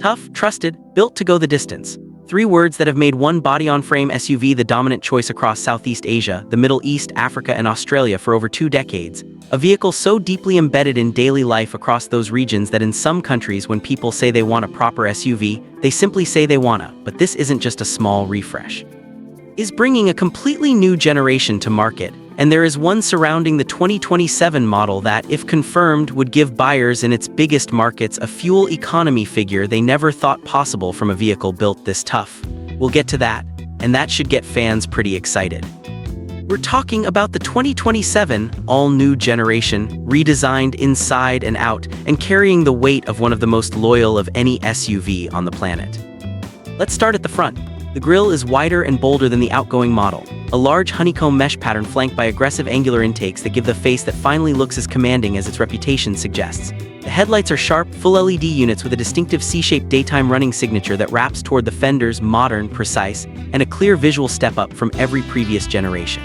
Tough, trusted, built to go the distance. Three words that have made one body-on-frame SUV the dominant choice across Southeast Asia, the Middle East, Africa, and Australia for over 2 decades. A vehicle so deeply embedded in daily life across those regions that in some countries when people say they want a proper SUV, they simply say they wanna, but this isn't just a small refresh. Is bringing a completely new generation to market, and there is one surrounding the 2027 model that, if confirmed, would give buyers in its biggest markets a fuel economy figure they never thought possible from a vehicle built this tough. We'll get to that, and that should get fans pretty excited. We're talking about the 2027 all-new generation, redesigned inside and out, and carrying the weight of one of the most loyal of any SUV on the planet. Let's start at the front. The grille is wider and bolder than the outgoing model, a large honeycomb mesh pattern flanked by aggressive angular intakes that give the face that finally looks as commanding as its reputation suggests. The headlights are sharp, full LED units with a distinctive C-shaped daytime running signature that wraps toward the fenders, modern, precise, and a clear visual step up from every previous generation.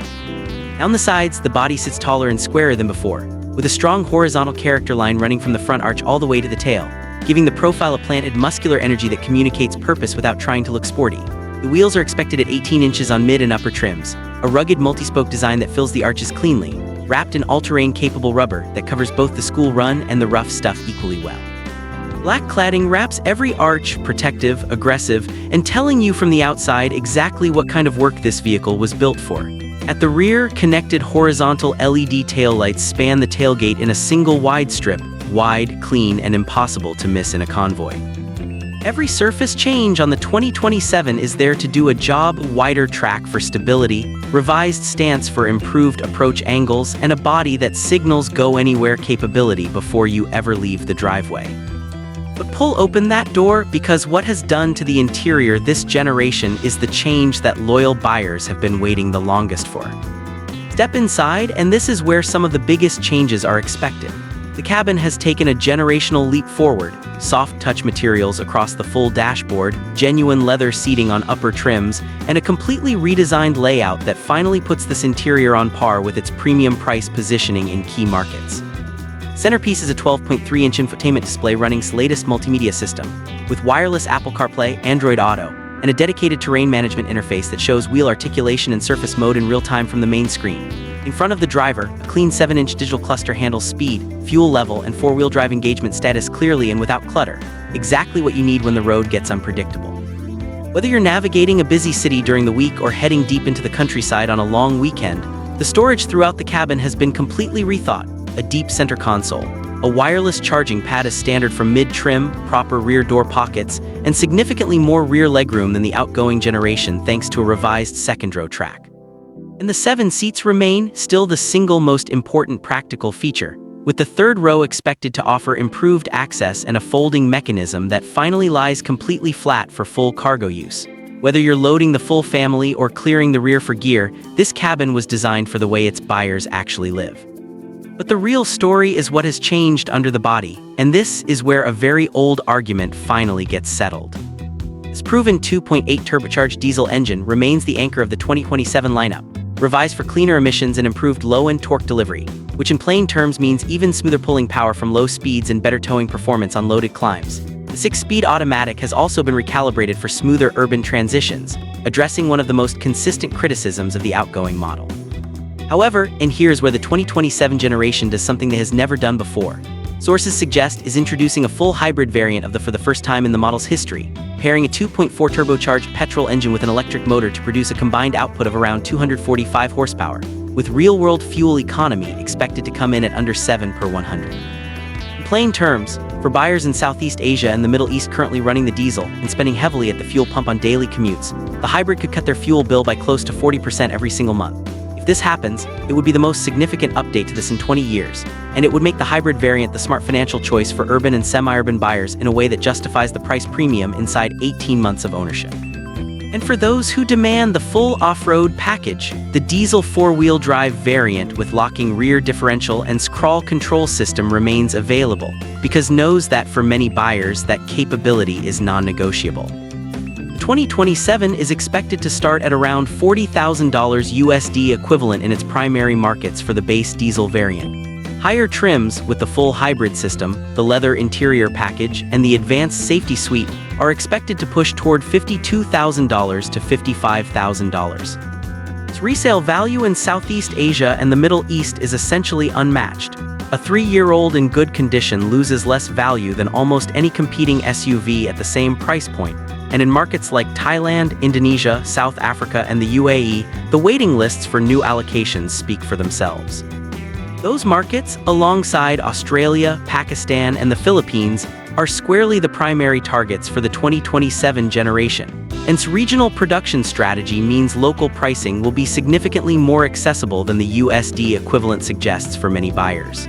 Down the sides, the body sits taller and squarer than before, with a strong horizontal character line running from the front arch all the way to the tail, giving the profile a planted, muscular energy that communicates purpose without trying to look sporty. The wheels are expected at 18 inches on mid and upper trims, a rugged multi-spoke design that fills the arches cleanly, wrapped in all-terrain capable rubber that covers both the school run and the rough stuff equally well. Black cladding wraps every arch, protective, aggressive, and telling you from the outside exactly what kind of work this vehicle was built for. At the rear, connected horizontal LED taillights span the tailgate in a single wide strip, wide, clean, and impossible to miss in a convoy. Every surface change on the 2027 is there to do a job: wider track for stability, revised stance for improved approach angles, and a body that signals go-anywhere capability before you ever leave the driveway. But pull open that door, because what has done to the interior this generation is the change that loyal buyers have been waiting the longest for. Step inside, and this is where some of the biggest changes are expected. The cabin has taken a generational leap forward: soft touch materials across the full dashboard, genuine leather seating on upper trims, and a completely redesigned layout that finally puts this interior on par with its premium price positioning in key markets. Centerpiece is a 12.3-inch infotainment display running its latest multimedia system, with wireless Apple CarPlay, Android Auto, and a dedicated terrain management interface that shows wheel articulation and surface mode in real time from the main screen. In front of the driver, a clean 7-inch digital cluster handles speed, fuel level, and 4-wheel drive engagement status clearly and without clutter, exactly what you need when the road gets unpredictable. Whether you're navigating a busy city during the week or heading deep into the countryside on a long weekend, the storage throughout the cabin has been completely rethought. A deep center console, a wireless charging pad as standard from mid-trim, proper rear door pockets, and significantly more rear legroom than the outgoing generation thanks to a revised second-row track. And the 7 seats remain still the single most important practical feature, with the third row expected to offer improved access and a folding mechanism that finally lies completely flat for full cargo use. Whether you're loading the full family or clearing the rear for gear, this cabin was designed for the way its buyers actually live. But the real story is what has changed under the body, and this is where a very old argument finally gets settled. This proven 2.8 turbocharged diesel engine remains the anchor of the 2027 lineup, revised for cleaner emissions and improved low-end torque delivery, which in plain terms means even smoother pulling power from low speeds and better towing performance on loaded climbs. The 6-speed automatic has also been recalibrated for smoother urban transitions, addressing one of the most consistent criticisms of the outgoing model. However, and here's where the 2027 generation does something that has never done before. Sources suggest is introducing a full hybrid variant for the first time in the model's history, pairing a 2.4 turbocharged petrol engine with an electric motor to produce a combined output of around 245 horsepower, with real-world fuel economy expected to come in at under 7 per 100. In plain terms, for buyers in Southeast Asia and the Middle East currently running the diesel and spending heavily at the fuel pump on daily commutes, the hybrid could cut their fuel bill by close to 40% every single month. If this happens, it would be the most significant update to this in 20 years, and it would make the hybrid variant the smart financial choice for urban and semi-urban buyers in a way that justifies the price premium inside 18 months of ownership. And for those who demand the full off-road package, the diesel 4-wheel drive variant with locking rear differential and crawl control system remains available, because knows that for many buyers that capability is non-negotiable. 2027 is expected to start at around $40,000 USD equivalent in its primary markets for the base diesel variant. Higher trims with the full hybrid system, the leather interior package, and the advanced safety suite are expected to push toward $52,000 to $55,000. Its resale value in Southeast Asia and the Middle East is essentially unmatched. A 3-year-old in good condition loses less value than almost any competing SUV at the same price point, and in markets like Thailand, Indonesia, South Africa, and the UAE, the waiting lists for new allocations speak for themselves. Those markets, alongside Australia, Pakistan, and the Philippines, are squarely the primary targets for the 2027 generation. And its regional production strategy means local pricing will be significantly more accessible than the USD equivalent suggests for many buyers.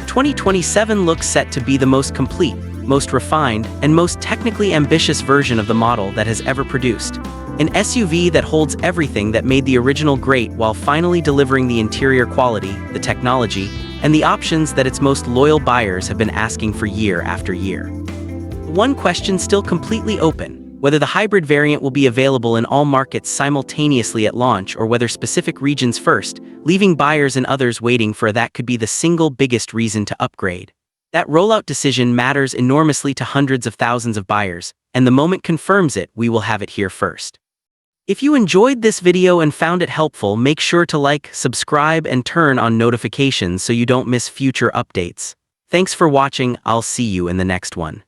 2027 looks set to be the most complete, most refined, and most technically ambitious version of the model that has ever produced. An SUV that holds everything that made the original great while finally delivering the interior quality, the technology, and the options that its most loyal buyers have been asking for year after year. One question still completely open: whether the hybrid variant will be available in all markets simultaneously at launch or whether specific regions first, leaving buyers and others waiting for that could be the single biggest reason to upgrade. That rollout decision matters enormously to hundreds of thousands of buyers, and the moment confirms it, we will have it here first. If you enjoyed this video and found it helpful, make sure to like, subscribe, and turn on notifications so you don't miss future updates. Thanks for watching. I'll see you in the next one.